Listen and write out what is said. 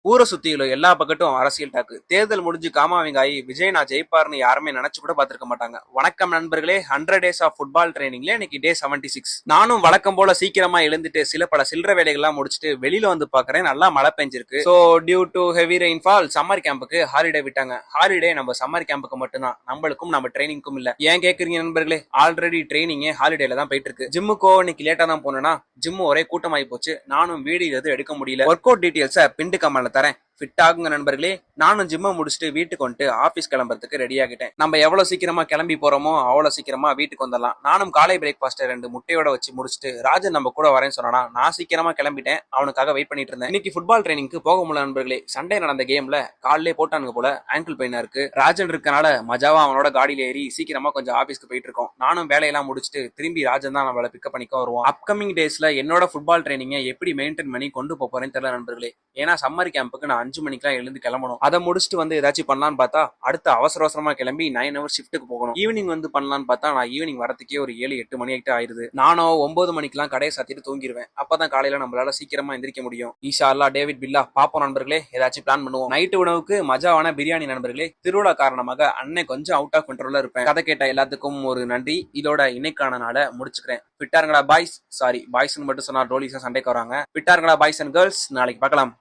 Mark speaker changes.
Speaker 1: ஊரை சுத்தியுள்ள எல்லா பக்கட்டும் அரசியல் டாக்கு. தேர்தல் முடிஞ்சு காமாவிங்காயி விஜய் நான் ஜெயிப்பார்னு யாருமே நினைச்சு கூட பார்த்திருக்க மாட்டாங்க. வணக்கம் நண்பர்களே, 100 டேஸ் ஆஃப் ஃபுட்பால் ட்ரைனிங்ல இன்னைக்கு டே 76. நானும் வழக்கம் போல சீக்கிரமா எழுந்துட்டு பல சில்லற வேலைகள்லாம் முடிச்சுட்டு வெளியில வந்து பாக்குறேன். நல்லா மழை பெஞ்சிருக்கு. So due to heavy rainfall summer கேம்புக்கு ஹாலிடே விட்டாங்க. ஹாலிடே நம்ம சம்மர் கேம்புக்கு மட்டும்தான், நம்மளுக்கும் நம்ம ட்ரைனிங்க்கும் இல்ல. ஏன் கேக்குறீங்க நண்பர்களே? ஆல்ரெடி ட்ரைனிங் ஹாலிடேல தான் போயிட்டு இருக்கு. ஜிம்முக்கோ இன்னைக்கு லேட்டா தான் போனேன்னா ஜிம் ஒரே கூட்டமாயி போச்சு. நானும் வீடியோ எது எடுக்க முடியல. ஒர்க் அவுட் டீடைல்ஸை பின்டு கமெண்ட்ல தரேன். ஃபிட் ஆகுங்க நண்பர்களே. நானும் ஜிம்மை முடிச்சுட்டு வீட்டுக்கு வந்துட்டு ஆபீஸ் கிளம்புறதுக்கு ரெடி ஆகிட்டேன். நம்ம எவ்வளவு சீக்கிரமா கிளம்பி போறோமோ அவ்வளவு சீக்கிரமா வீட்டுக்கு வந்துடலாம். நானும் காலை பிரேக்ஃபாஸ்ட் 2 முட்டையோட வச்சு முடிச்சுட்டு ராஜன் நம்ம கூட வரேன்னு சொன்னா நான் சீக்கிரமா கிளம்பிட்டேன். அவனுக்காக வெயிட் பண்ணிட்டு இருந்தேன். இன்னைக்கு ஃபுட்பால் ட்ரைனிங்க்கு போக முடியல நண்பர்களே. சண்டே நடந்த கேம்ல காலிலே போட்டானுங்க போல, ஆங்கிள் பெயினா இருக்கு. ராஜன் இருக்கனால மஜாவா அவனோட காடியில ஏறி சீக்கிரமா கொஞ்சம் ஆபீஸ்க்கு போயிட்டு இருக்கோம். நானும் வேலையெல்லாம் முடிச்சுட்டு திரும்பி ராஜன் தான் நம்மள பிக்கப் பண்ணிக்க வருவோம். அப்கமிங் டேஸ்ல என்னோட ஃபுட்பால் ட்ரைனிங்கை எப்படி மெயின்டைன் பண்ணி கொண்டு போறேன்னு தெரியல நண்பர்களே. ஏன்னா சம்மர் கேம்புக்கு நான் 5 மணிக்கெல்லாம் எழுந்து கிளம்பணும். அதை முடிச்சுட்டு வந்து ஏதாச்சும் பண்ணலான்னு பார்த்தா அடுத்து அவசரமா கிளம்பி 9 ஹவர் ஷிஃப்ட்டுக்கு போகணும். ஈவினிங் வந்து பண்ணலான்னு பார்த்தா நான் ஈவினிங் வரதுக்கே ஒரு 7-8 மணி ஆகிட்டு ஆயிருது. நானும் 9 மணிக்கெல்லாம் கடையை சாத்திட்டு தூங்கிடுவேன். அப்பதான் காலையில நம்மளால சீக்கிரமா எந்திரிக்க முடியும். ஈஷா அல்லா டேவிட் பில்லா பாப்போம் நண்பர்களே. ஏதாச்சும் பிளான் பண்ணுவோம். நைட்டு உணவுக்கு மஜாவான பிரியாணி நண்பர்களே. திருவிழா காரணமாக அன்னை கொஞ்சம் அவுட் ஆஃப் கண்ட்ரோல்ல இருப்பேன். கதை கேட்ட எல்லாத்துக்கும் ஒரு நன்றி. இதோட இன்னைக்கான நாளை முடிச்சுக்கிறேன். பிட்டாருங்களா பாய்ஸ், சாரி பாய்ஸ் மட்டும் சொன்னா டோலிஸா சண்டைக்கு வராங்க. பிட்டாருங்களா பாய்ஸ் அண்ட் கேர்ள்ஸ், நாளைக்கு பார்க்கலாம்.